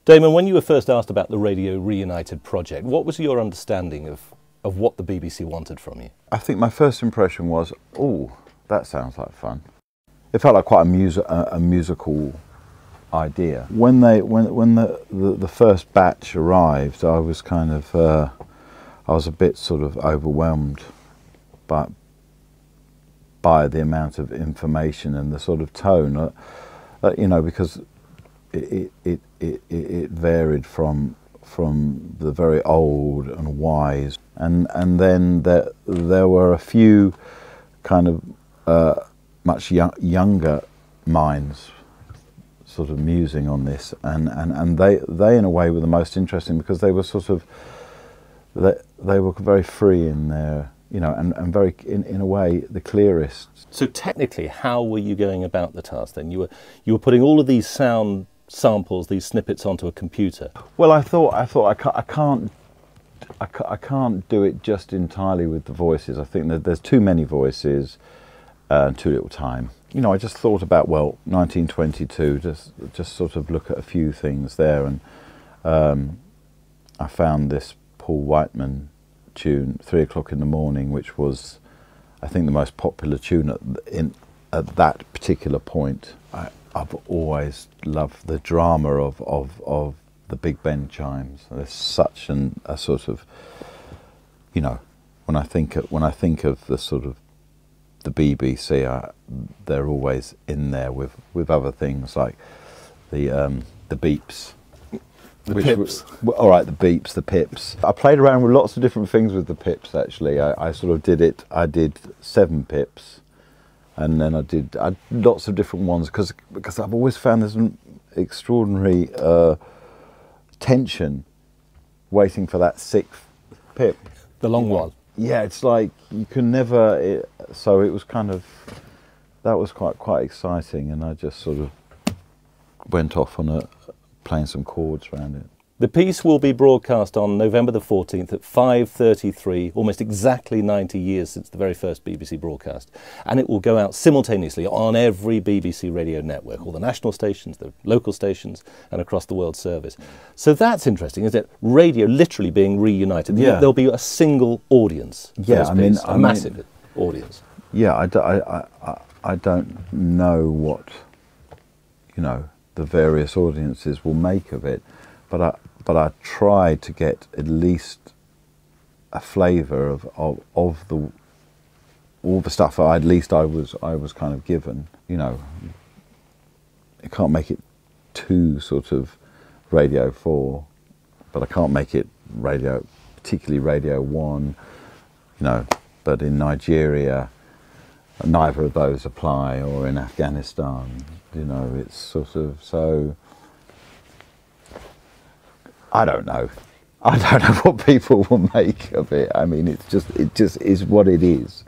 Damon, when you were first asked about the Radio Reunited project, what was your understanding of what the BBC wanted from you? I think my first impression was, oh, that sounds like fun. It felt like quite a musical idea. When the first batch arrived, I was kind of I was a bit sort of overwhelmed by the amount of information and the sort of tone, you know, because it varied from the very old and wise, and then there were a few kind of much younger minds sort of musing on this, and they in a way were the most interesting, because they were sort of they were very free in their, you know, and very in a way the clearest. So technically, how were you going about the task then? You were putting all of these sound samples, these snippets, onto a computer. Well, I thought I can't do it just entirely with the voices. I think that there's too many voices and too little time. You know, I just thought about, well, 1922, just sort of look at a few things there, and I found this Paul Whiteman tune, 3 o'clock in the morning, which was, I think, the most popular tune at that particular point. I've always loved the drama of the Big Ben chimes. There's such a sort of, you know, when I think of the sort of the BBC, they're always in there with other things like the beeps. The pips. All right, the beeps, the pips. I played around with lots of different things with the pips, actually. I sort of did it. I did 7 pips, and then I did lots of different ones, because I've always found there's an extraordinary tension waiting for that 6th pip. The long one. Yeah, it's like you can never. So it was kind of, that was quite exciting, and I just sort of went off on playing some chords around it. The piece will be broadcast on November the 14th at 5:33, almost exactly 90 years since the very first BBC broadcast. And it will go out simultaneously on every BBC radio network, all the national stations, the local stations, and across the world service. So that's interesting, isn't it? Radio literally being reunited. Yeah. There'll be a single audience. Yeah, I mean, a massive audience. Yeah, I don't know what, you know, the various audiences will make of it, but I tried to get at least a flavour of all the stuff I was kind of given. You know, I can't make it too sort of Radio 4, but I can't make it particularly Radio 1. You know, but in Nigeria, neither of those apply, or in Afghanistan. You know, it's sort of, so I don't know what people will make of it. I mean, it just is what it is.